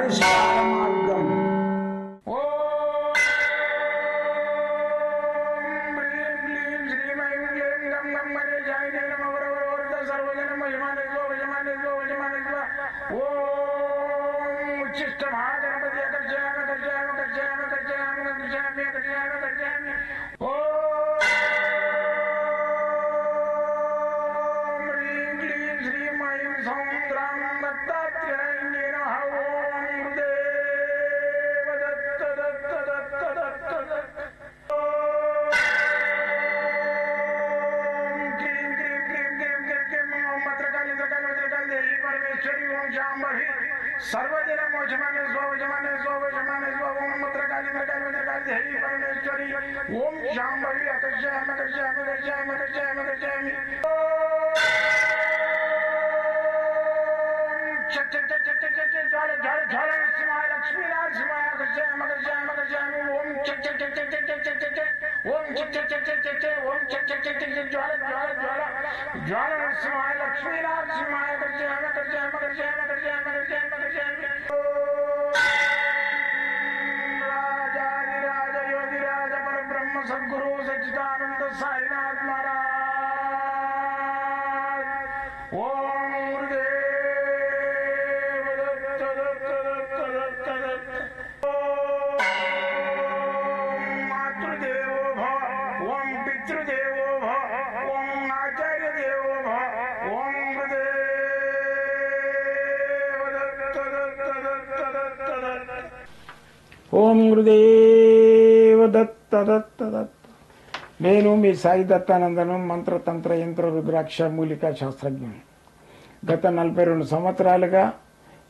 పరిష్కార మార్గం. सर्वजन मोचमाने स्वजमाने स्वजमाने स्वम मुद्रकाली मकाली मकाली देवी परमेश्वरी ओम शांभवी अकर्षयामि अकर्षयामि अकर्षयामि अकर्षयामि अकर्षयामि चट चट चट चट चट ज्वाल ज्वाल ज्वाल नरसिंहाय लक्ष्मी नरसिंहाय अकर्षयामि अकर्षयामि अकर्षयामि ओम चट चट चट चट चट चट चट ओम चट चट चट चट चट ओम चट चट चट चट ज्वाल ज्वाल ज्वाल ज्वाल नरसिंहाय लक्ष्मी नरसिंहाय अकर्षयामि अकर्षयामि अकर्षयामि अकर्षयामि अकर्षयामि अकर्षयामि राजाधिराज योगिराज परब्रह्म सद्गुरु सच्चिदानंद साईनाथ महाराज ओम गुरुदेव दत्त दत्त दत्त दत्त दत्त ओम मातृदेवो भव ओम पितृदेवो भव ओम आचार्य देवो भव ओम ఓం గురుదేవ దత్త దత్త దత్త. నేను మీ సాయి దత్తానందనం, మంత్రతంత్ర యంత్ర రుద్రాక్ష మూలికా శాస్త్రజ్ఞుని. గత 42 సంవత్సరాలుగా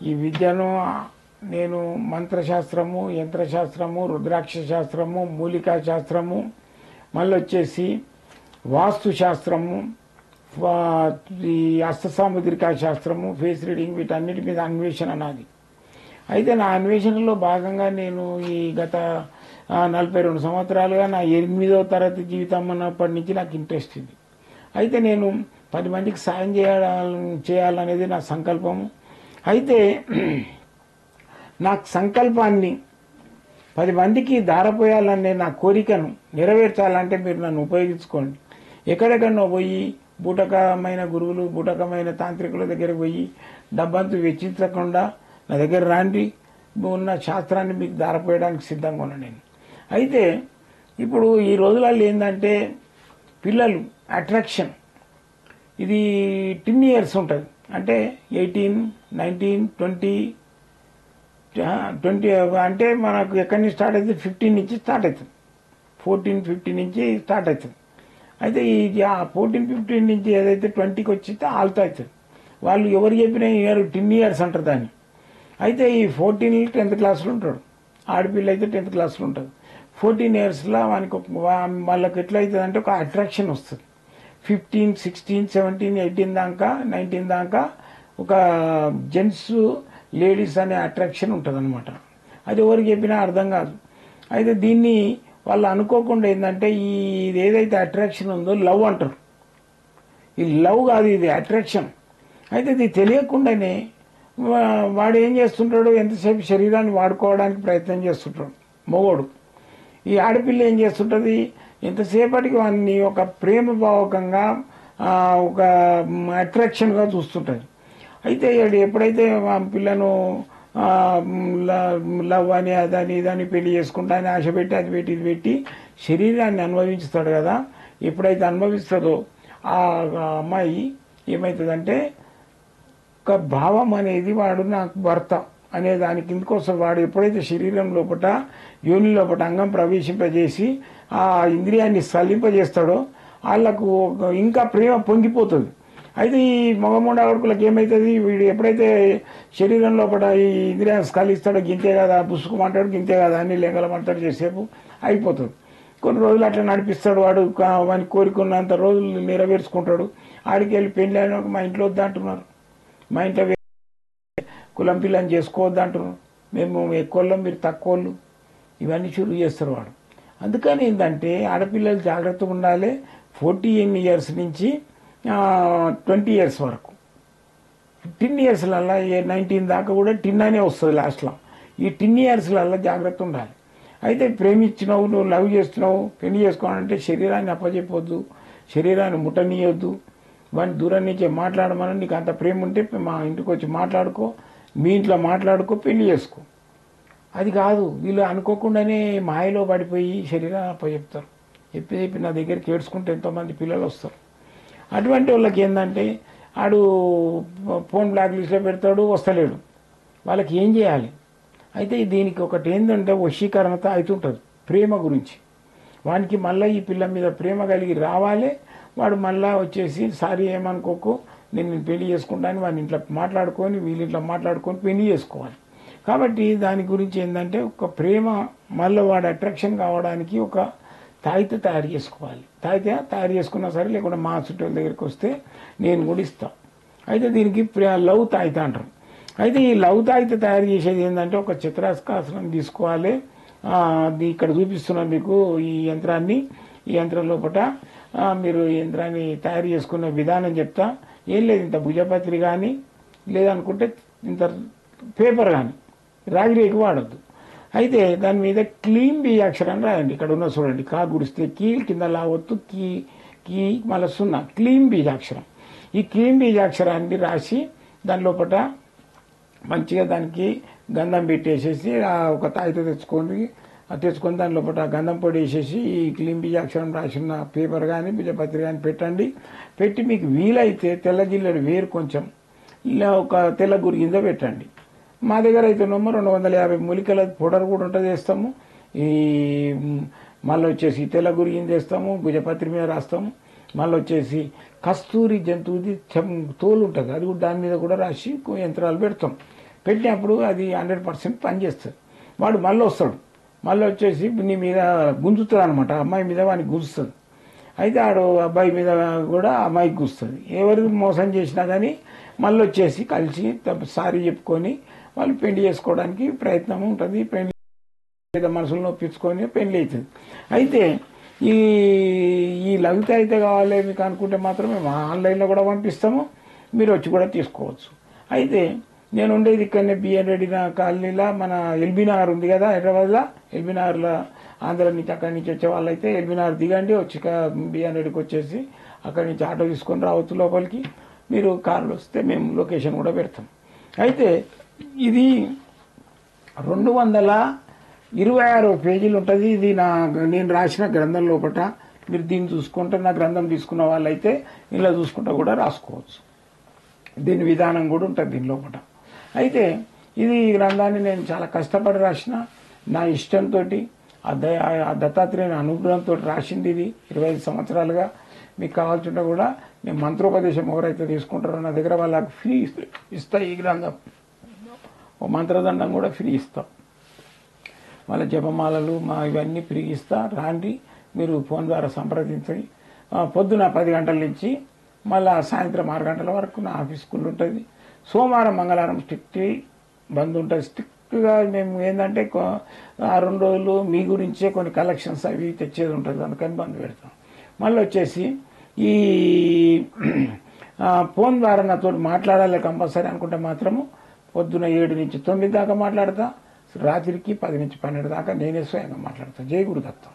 ఈ విద్యను నేను మంత్రశాస్త్రము, యంత్రశాస్త్రము, రుద్రాక్ష శాస్త్రము, మూలికా శాస్త్రము, మళ్ళీ వచ్చేసి వాస్తు శాస్త్రము, ఈ హస్తసాముద్రికా శాస్త్రము, ఫేస్ రీడింగ్, వీటన్నిటి మీద అన్వేషణ నాది. అయితే నా అన్వేషణలో భాగంగా నేను ఈ గత 42 సంవత్సరాలుగా నా 8వ తరగతి జీవితం అన్నప్పటి నుంచి నాకు ఇంట్రెస్ట్ ఇది. అయితే నేను 10 మందికి సాయం చేయాలనేది నా సంకల్పము. అయితే నా సంకల్పాన్ని 10 మందికి దారపోయాలనే నా కోరికను నెరవేర్చాలంటే మీరు నన్ను ఉపయోగించుకోండి. ఎక్కడెక్కడో పోయి బూటకమైన గురువులు, బూటకమైన తాంత్రికుల దగ్గర పోయి డబ్బంతా వెచ్చించకుండా నా దగ్గర రాండి, ఉన్న శాస్త్రాన్ని మీకు దారపోయడానికి సిద్ధంగా ఉన్నా నేను. అయితే ఇప్పుడు ఈ రోజులలో ఏంటంటే పిల్లలు అట్రాక్షన్ ఇది 10 years ఉంటుంది. అంటే 18, 19, 20 అంటే మనకు ఎక్కడి నుంచి స్టార్ట్ అవుతుంది, 15 నుంచి స్టార్ట్ అవుతుంది, 14, 15 నుంచి స్టార్ట్ అవుతుంది. అయితే ఈ 14, 15 నుంచి ఏదైతే 20కి వచ్చితే ఆల్తో అవుతుంది. వాళ్ళు ఎవరు చెప్పినా 10 years అంటారు దాన్ని. అయితే ఈ 14 10th క్లాస్లో ఉంటాడు, ఆడపిల్ల అయితే 10th క్లాస్లో ఉంటుంది. 14 yearsలో వానికి వాళ్ళకి ఎట్లయితుంది అంటే ఒక అట్రాక్షన్ వస్తుంది. 15, 16, 17, 18 దాకా, 19 దాకా ఒక జెంట్స్ లేడీస్ అనే అట్రాక్షన్ ఉంటుంది అనమాట. అది ఎవరికి చెప్పినా అర్థం కాదు. అయితే దీన్ని వాళ్ళు అనుకోకుండా ఏంటంటే ఇది ఏదైతే అట్రాక్షన్ ఉందో లవ్ అంటారు. ఈ లవ్ కాదు, ఇది అట్రాక్షన్. అయితే ఇది తెలియకుండానే వాడు ఏం చేస్తుంటాడు, ఎంతసేపు శరీరాన్ని వాడుకోవడానికి ప్రయత్నం చేస్తుంటాడు మగోడు. ఈ ఆడపిల్ల ఏం చేస్తుంటుంది, ఎంతసేపటికి వాడిని ఒక ప్రేమ భావకంగా ఒక అట్రాక్షన్గా చూస్తుంటుంది. అయితే ఎప్పుడైతే ఆ పిల్లను లవ్ అని అదని ఇదని పెళ్లి చేసుకుంటా అని ఆశ పెట్టి అది పెట్టి ఇది పెట్టి శరీరాన్ని అనుభవిస్తాడు కదా. ఎప్పుడైతే అనుభవిస్తుందో ఆ అమ్మాయి ఏమవుతుందంటే ఒక భావం అనేది వాడు నాకు భర్త అనే దాని కిందకోసం వాడు ఎప్పుడైతే శరీరం లోపల యోని లోపల అంగం ప్రవేశింపజేసి ఆ ఇంద్రియాన్ని సలింపజేస్తాడో వాళ్ళకు ఇంకా ప్రేమ పొంగిపోతుంది. అయితే ఈ మగమూడాడుకులకు ఏమవుతుంది, వీడు ఎప్పుడైతే శరీరం లోపల ఈ ఇంద్రియాన్ని స్కలిస్తాడో గింతే కదా, పుసుకుమంటాడు గింతే కదా అని లేగలమంటాడు, చేసేపు అయిపోతుంది. కొన్ని రోజులు అట్లా నడిపిస్తాడు వాడు, వాని కోరికున్నంత రోజులు నెరవేర్చుకుంటాడు. ఆడికి వెళ్ళి పెళ్ళి అయిన మా ఇంట్లో వద్దంటున్నారు, మా ఇంట్లో కులం పిల్లని చేసుకోవద్దు అంటున్నారు, మేము ఎక్కువ మీరు తక్కువ, ఇవన్నీ షురూ చేస్తారు వాడు. అందుకని ఏంటంటే ఆడపిల్లలు జాగ్రత్తగా ఉండాలి. 14 years నుంచి 20 years వరకు 10 ఇయర్స్లలో 19 దాకా కూడా టిన్ అనే వస్తుంది లాస్ట్లో. ఈ 10 ఇయర్స్లలో జాగ్రత్త ఉండాలి. అయితే ప్రేమించినావు, నువ్వు లవ్ చేస్తున్నావు, పెళ్లి చేసుకోవాలంటే శరీరాన్ని అప్పచెప్పొద్దు, శరీరాన్ని ముట్టనీయొద్దు, వాడిని దూరం నుంచే మాట్లాడమని. నీకు అంత ప్రేమ ఉంటే మా ఇంటికి వచ్చి మాట్లాడుకో, మీ ఇంట్లో మాట్లాడుకో, పెళ్లి చేసుకో. అది కాదు, వీళ్ళు అనుకోకుండానే మాయలో పడిపోయి శరీరాన్ని అప్పచెప్తారు. చెప్పి నా దగ్గరికి ఏడ్చుకుంటే ఎంతోమంది పిల్లలు వస్తారు. అటువంటి వాళ్ళకి ఏంటంటే ఆడు ఫోన్ బ్లాక్ లిస్ట్లో పెడతాడు, వస్తలేడు. వాళ్ళకి ఏం చేయాలి? అయితే దీనికి ఒకటి ఏంటంటే వశీకరణత అవుతుంటుంది ప్రేమ గురించి. వానికి మళ్ళీ ఈ పిల్ల మీద ప్రేమ కలిగి రావాలి. వాడు మళ్ళీ వచ్చేసి సారీ ఏమనుకోకు, నేను పెళ్లి చేసుకుంటాను, వాడిని ఇంట్లో మాట్లాడుకొని వీళ్ళింట్లో మాట్లాడుకొని పెళ్లి చేసుకోవాలి. కాబట్టి దాని గురించి ఏంటంటే ఒక ప్రేమ మళ్ళీ వాడు అట్రాక్షన్ కావడానికి ఒక తాయిత తయారు చేసుకోవాలి. తాయిత తయారు చేసుకున్నా సరే, లేకుండా మా చుట్టాల దగ్గరికి వస్తే నేను కూడా ఇస్తాను. అయితే దీనికి లవ్ తాయిత అంటారు. అయితే ఈ లవ్ తాయిత తయారు చేసేది ఏంటంటే ఒక చిత్రాస్కాసనం తీసుకోవాలి. ఇక్కడ చూపిస్తున్నాను మీకు ఈ యంత్రాన్ని. ఈ యంత్రం లోపల మీరు యంత్రాన్ని తయారు చేసుకునే విధానం చెప్తా. ఏం లేదు, ఇంత భుజపత్రి కానీ లేదనుకుంటే ఇంత పేపర్ కానీ రాగిరేకి వాడద్దు. అయితే దాని మీద క్లీం బీజాక్షరాన్ని రాయండి. ఇక్కడ ఉన్న చూడండి, కా గుడిస్తే కీ, కింద లావొత్తు కీ, కీ మళ్ళీ 0, క్లీం బీజాక్షరం. ఈ క్లీం బీజాక్షరాన్ని రాసి దాని లోపల మంచిగా దానికి గంధం పెట్టేసేసి ఒక తాయిత తెచ్చుకొని దాని లోపల గంధం పొడి వేసేసి ఈ క్లీం బీజాక్షరం రాసిన పేపర్ కానీ బీజపత్రి కానీ పెట్టండి. పెట్టి మీకు వీలైతే తెల్ల జిల్లెడు వేరు కొంచెం ఇలా ఒక తెల్ల గురిగింజ పెట్టండి. మా దగ్గర అయితే 250 మూలికల పౌడర్ కూడా ఉంటుంది, వేస్తాము. ఈ మళ్ళీ వచ్చేసి తెల్ల గురిగింజ వేస్తాము, భుజపత్రి మీద రాస్తాము. మళ్ళీ వచ్చేసి కస్తూరి జంతువుది తోలు ఉంటుంది, అది కూడా దాని మీద కూడా రాసి యంత్రాలు పెడతాం. పెట్టినప్పుడు అది 100% పనిచేస్తుంది. వాడు మళ్ళీ వస్తాడు, మళ్ళీ వచ్చేసి నీ మీద గుంజుతుంది అనమాట. అమ్మాయి మీద వాడిని గుంజుతుంది. అయితే ఆడు అబ్బాయి మీద కూడా అమ్మాయికి గుస్తుంది. ఎవరు మోసం చేసినా కానీ మళ్ళీ వచ్చేసి కలిసి సారీ చెప్పుకొని వాళ్ళు పెళ్లి చేసుకోవడానికి ప్రయత్నం ఉంటుంది. పెళ్లి మనసులో నొప్పించుకొని పెళ్లి అవుతుంది. అయితే ఈ లవిత అయితే కావాలి మీకు అనుకుంటే మాత్రం మేము ఆన్లైన్లో కూడా పంపిస్తాము, మీరు వచ్చి కూడా తీసుకోవచ్చు. అయితే నేను ఉండేది ఇక్కడనే బిఎన్ రెడ్డి కాలనీలో, మన ఎల్బీ నగర్ ఉంది కదా హైదరాబాద్లో. ఎల్బీ నగర్లో ఆంధ్ర నుంచి అక్కడి నుంచి వచ్చే వాళ్ళు అయితే ఎల్బీ నగర్ దిగండి, వచ్చి బిఎన్ రెడ్డికి వచ్చేసి అక్కడి నుంచి ఆటో తీసుకొని రావచ్చు లోపలికి. మీరు కార్లు వస్తే మేము లొకేషన్ కూడా పెడతాం. అయితే ఇది 226 పేజీలు ఉంటుంది. ఇది నేను రాసిన గ్రంథం లోపల. మీరు దీన్ని చూసుకుంటే, నా గ్రంథం తీసుకున్న వాళ్ళైతే ఇలా చూసుకుంటా కూడా రాసుకోవచ్చు. దీని విధానం కూడా ఉంటుంది దీని లోపల. అయితే ఈ గ్రంథాన్ని నేను చాలా కష్టపడి రాసిన, నా ఇష్టంతో ఆ దత్తాత్రేయుని అనుగ్రహంతో రాసింది. ఇది 25 సంవత్సరాలుగా. మీకు కావాల్సింటే కూడా నేను మంత్రోపదేశం ఎవరైతే తీసుకుంటారో నా దగ్గర వాళ్ళకి ఫ్రీ ఇస్తా. ఈ గ్రంథం ఓ మంత్రదండం కూడా ఫ్రీ ఇస్తాం. వాళ్ళ జపమాలలు ఇవన్నీ ఫ్రీ ఇస్తా. రాండి, మీరు ఫోన్ ద్వారా సంప్రదించండి. పొద్దున 10 గంటల నుంచి మళ్ళీ సాయంత్రం 6 గంటల వరకు నా ఆఫీస్ స్కూల్ ఉంటుంది. సోమవారం మంగళవారం స్ట్రిక్ట్ బంద్ ఉంటుంది. స్ట్రిక్ట్గా మేము ఏంటంటే ఆ 2 రోజులు మీ గురించే కొన్ని కలెక్షన్స్ అవి తెచ్చేది ఉంటుంది, అందుకని బంద్ పెడతాం. మళ్ళీ వచ్చేసి ఈ ఫోన్ ద్వారా నాతో మాట్లాడాలి కంపల్సరీ అనుకుంటే మాత్రము పొద్దున 7 నుంచి 9 దాకా మాట్లాడతా, రాత్రికి 10 నుంచి 12 దాకా నేనే స్వయంగా మాట్లాడతాను. జై గురుదత్తం.